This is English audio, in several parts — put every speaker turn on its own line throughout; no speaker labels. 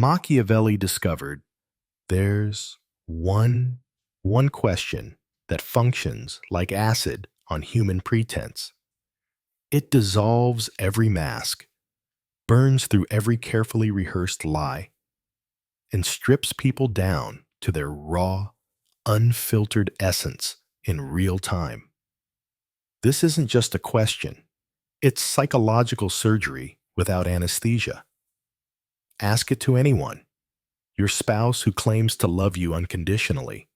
Machiavelli discovered there's one question that functions like acid on human pretense. It dissolves every mask, burns through every carefully rehearsed lie, and strips people down to their raw, unfiltered essence in real time. This isn't just a question, it's psychological surgery without anesthesia. Ask it to anyone: your spouse who claims to love you unconditionally,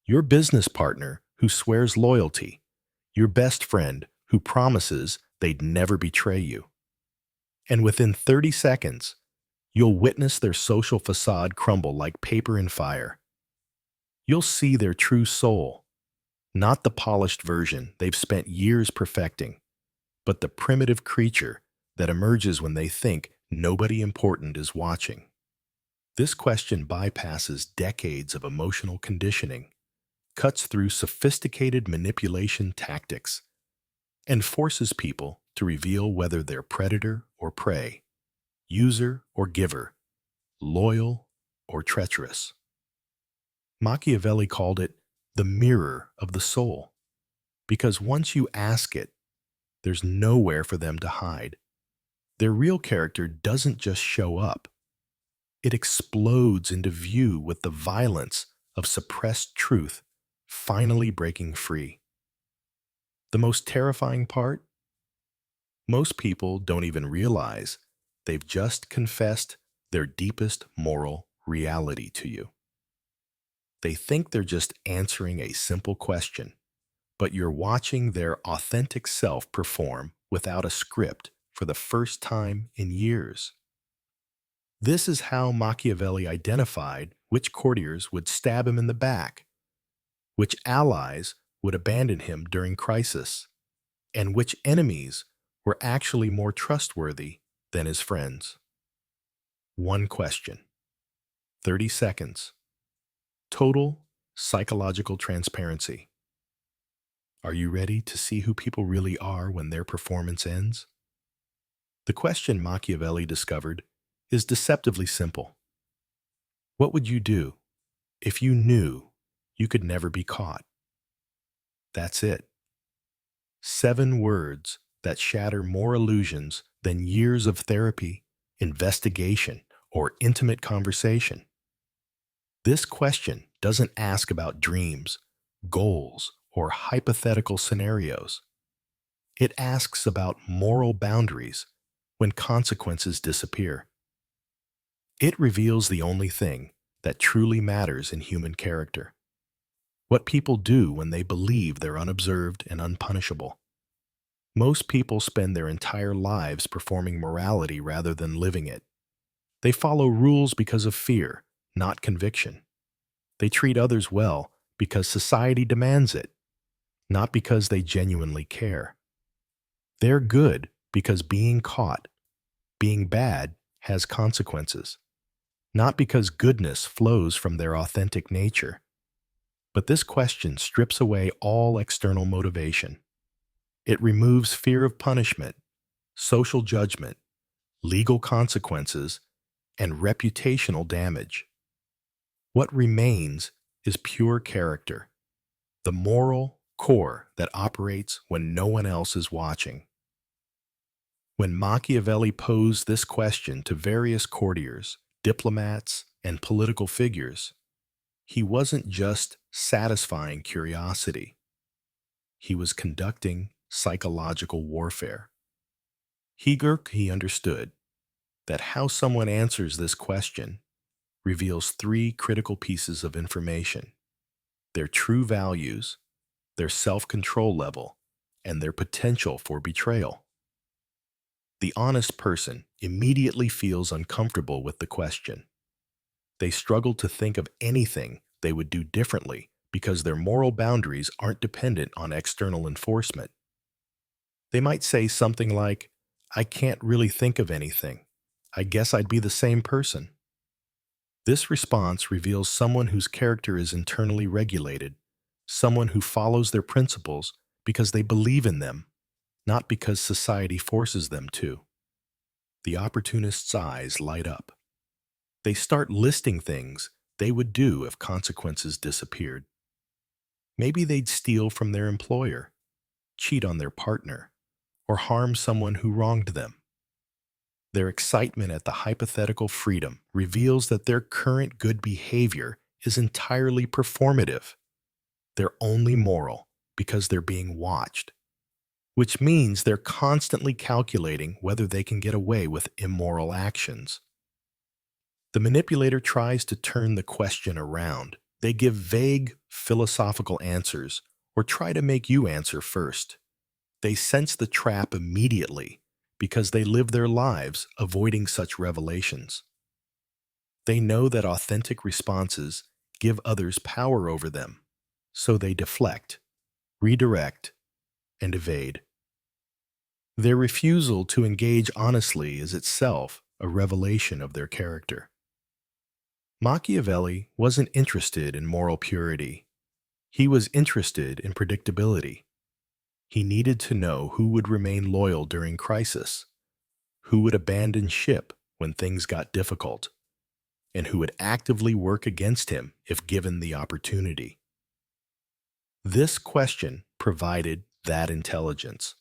your business partner who swears loyalty, your best friend who promises they'd never betray you. And within 30 seconds, you'll witness their social facade crumble like paper in fire. You'll see their true soul, not the polished version they've spent years perfecting, but the primitive creature that emerges when they think nobody important is watching. This question bypasses decades of emotional conditioning, cuts through sophisticated manipulation tactics, and forces people to reveal whether they're predator or prey, user or giver, loyal or treacherous. Machiavelli called it the mirror of the soul, because once you ask it, there's nowhere for them to hide. Their real character doesn't just show up. It explodes into view with the violence of suppressed truth finally breaking free. The most terrifying part? Most people don't even realize they've just confessed their deepest moral reality to you. They think they're just answering a simple question, but you're watching their authentic self perform without a script for the first time in years. This is how Machiavelli identified which courtiers would stab him in the back, which allies would abandon him during crisis, and which enemies were actually more trustworthy than his friends. One question, 30 seconds, total psychological transparency. Are you ready to see who people really are when their performance ends? The question Machiavelli discovered is deceptively simple. What would you do if you knew you could never be caught? That's it. 7 words that shatter more illusions than years of therapy, investigation, or intimate conversation. This question doesn't ask about dreams, goals, or hypothetical scenarios. It asks about moral boundaries when consequences disappear. It reveals the only thing that truly matters in human character: what people do when they believe they're unobserved and unpunishable. Most people spend their entire lives performing morality rather than living it. They follow rules because of fear, not conviction. They treat others well because society demands it, not because they genuinely care. They're good because being caught, being bad, has consequences, not because goodness flows from their authentic nature. But this question strips away all external motivation. It removes fear of punishment, social judgment, legal consequences, and reputational damage. What remains is pure character, the moral core that operates when no one else is watching. When Machiavelli posed this question to various courtiers, diplomats, and political figures, he wasn't just satisfying curiosity. He was conducting psychological warfare. He understood that how someone answers this question reveals 3 critical pieces of information: their true values, their self-control level, and their potential for betrayal. The honest person immediately feels uncomfortable with the question. They struggle to think of anything they would do differently because their moral boundaries aren't dependent on external enforcement. They might say something like, "I can't really think of anything. I guess I'd be the same person." This response reveals someone whose character is internally regulated, someone who follows their principles because they believe in them, not because society forces them to. The opportunist's eyes light up. They start listing things they would do if consequences disappeared. Maybe they'd steal from their employer, cheat on their partner, or harm someone who wronged them. Their excitement at the hypothetical freedom reveals that their current good behavior is entirely performative. They're only moral because they're being watched, which means they're constantly calculating whether they can get away with immoral actions. The manipulator tries to turn the question around. They give vague, philosophical answers or try to make you answer first. They sense the trap immediately because they live their lives avoiding such revelations. They know that authentic responses give others power over them, so they deflect, redirect, and evade. Their refusal to engage honestly is itself a revelation of their character. Machiavelli wasn't interested in moral purity. He was interested in predictability. He needed to know who would remain loyal during crisis, who would abandon ship when things got difficult, and who would actively work against him if given the opportunity. This question provided that intelligence.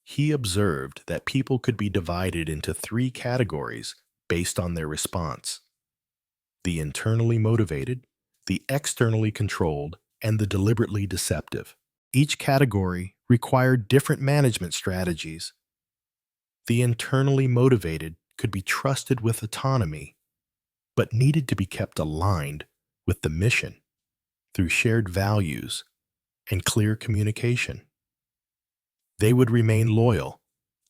He observed that people could be divided into three categories based on their response: the internally motivated, the externally controlled, and the deliberately deceptive. Each category required different management strategies. The internally motivated could be trusted with autonomy, but needed to be kept aligned with the mission through shared values and clear communication. They would remain loyal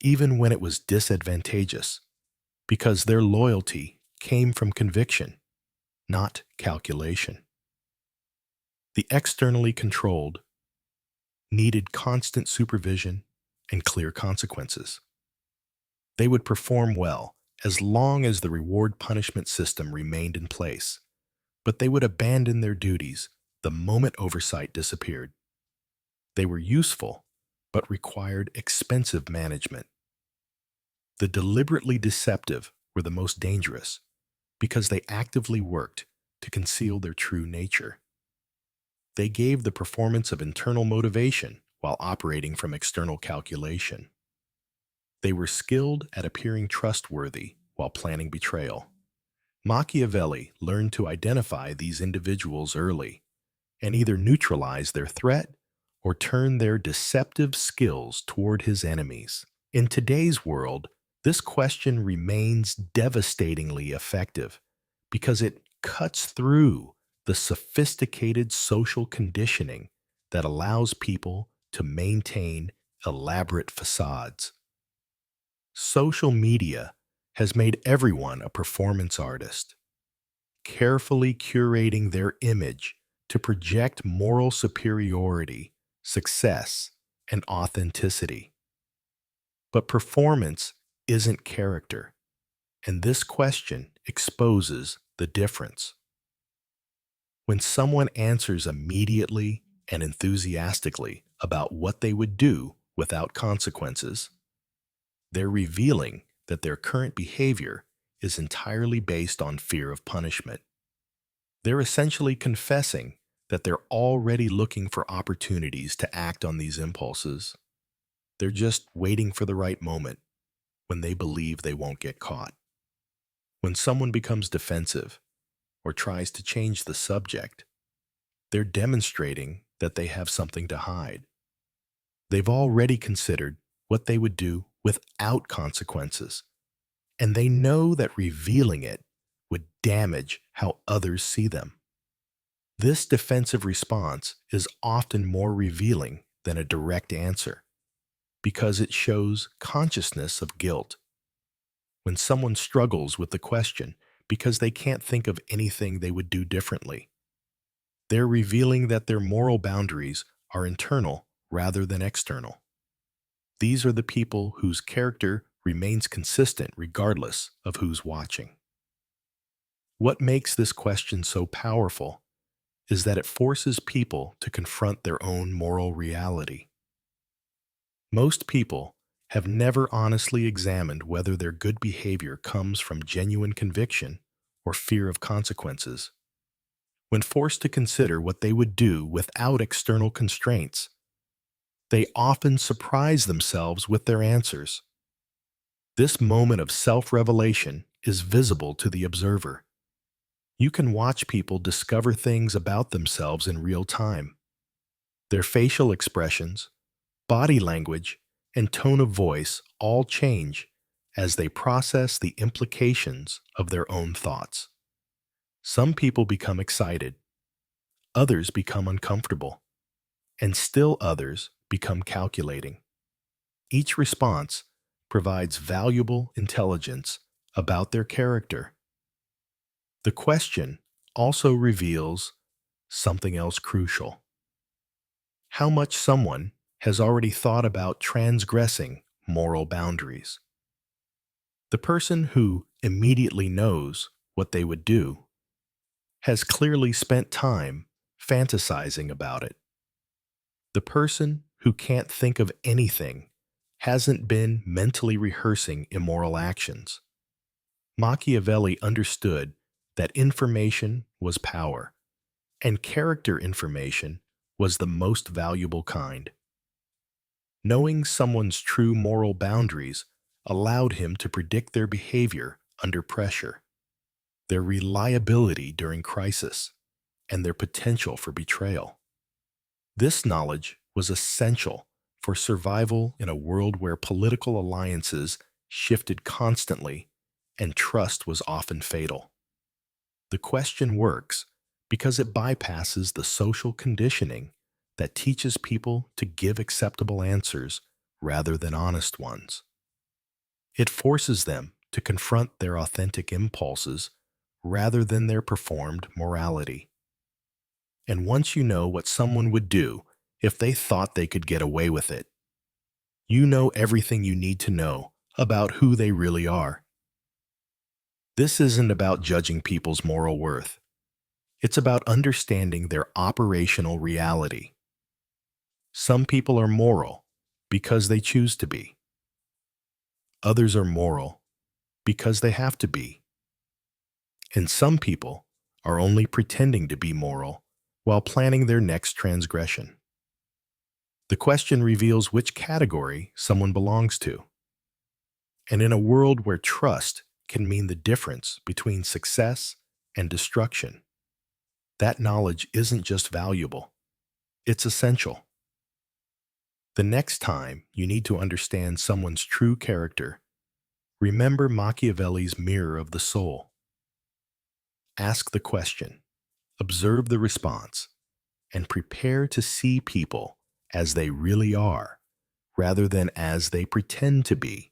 even when it was disadvantageous, because their loyalty came from conviction, not calculation. The externally controlled needed constant supervision and clear consequences. They would perform well as long as the reward-punishment system remained in place, but they would abandon their duties the moment oversight disappeared. They were useful, but required expensive management. The deliberately deceptive were the most dangerous because they actively worked to conceal their true nature. They gave the performance of internal motivation while operating from external calculation. They were skilled at appearing trustworthy while planning betrayal. Machiavelli learned to identify these individuals early and either neutralize their threat or turn their deceptive skills toward his enemies. In today's world, this question remains devastatingly effective because it cuts through the sophisticated social conditioning that allows people to maintain elaborate facades. Social media has made everyone a performance artist, carefully curating their image to project moral superiority, success, and authenticity. But performance isn't character, and this question exposes the difference. When someone answers immediately and enthusiastically about what they would do without consequences, they're revealing that their current behavior is entirely based on fear of punishment. They're essentially confessing that they're already looking for opportunities to act on these impulses. They're just waiting for the right moment when they believe they won't get caught. When someone becomes defensive or tries to change the subject, they're demonstrating that they have something to hide. They've already considered what they would do without consequences, and they know that revealing it would damage how others see them. This defensive response is often more revealing than a direct answer because it shows consciousness of guilt. When someone struggles with the question because they can't think of anything they would do differently, they're revealing that their moral boundaries are internal rather than external. These are the people whose character remains consistent regardless of who's watching. What makes this question so powerful is that it forces people to confront their own moral reality. Most people have never honestly examined whether their good behavior comes from genuine conviction or fear of consequences. When forced to consider what they would do without external constraints, they often surprise themselves with their answers. This moment of self-revelation is visible to the observer. You can watch people discover things about themselves in real time. Their facial expressions, body language, and tone of voice all change as they process the implications of their own thoughts. Some people become excited, others become uncomfortable, and still others become calculating. Each response provides valuable intelligence about their character. The question also reveals something else crucial: how much someone has already thought about transgressing moral boundaries. The person who immediately knows what they would do has clearly spent time fantasizing about it. The person who can't think of anything hasn't been mentally rehearsing immoral actions. Machiavelli understood that information was power, and character information was the most valuable kind. Knowing someone's true moral boundaries allowed him to predict their behavior under pressure, their reliability during crisis, and their potential for betrayal. This knowledge was essential for survival in a world where political alliances shifted constantly and trust was often fatal. The question works because it bypasses the social conditioning that teaches people to give acceptable answers rather than honest ones. It forces them to confront their authentic impulses rather than their performed morality. And once you know what someone would do if they thought they could get away with it, you know everything you need to know about who they really are. This isn't about judging people's moral worth. It's about understanding their operational reality. Some people are moral because they choose to be. Others are moral because they have to be. And some people are only pretending to be moral while planning their next transgression. The question reveals which category someone belongs to. And in a world where trust can mean the difference between success and destruction, that knowledge isn't just valuable, it's essential. The next time you need to understand someone's true character, remember Machiavelli's mirror of the soul. Ask the question, observe the response, and prepare to see people as they really are, rather than as they pretend to be.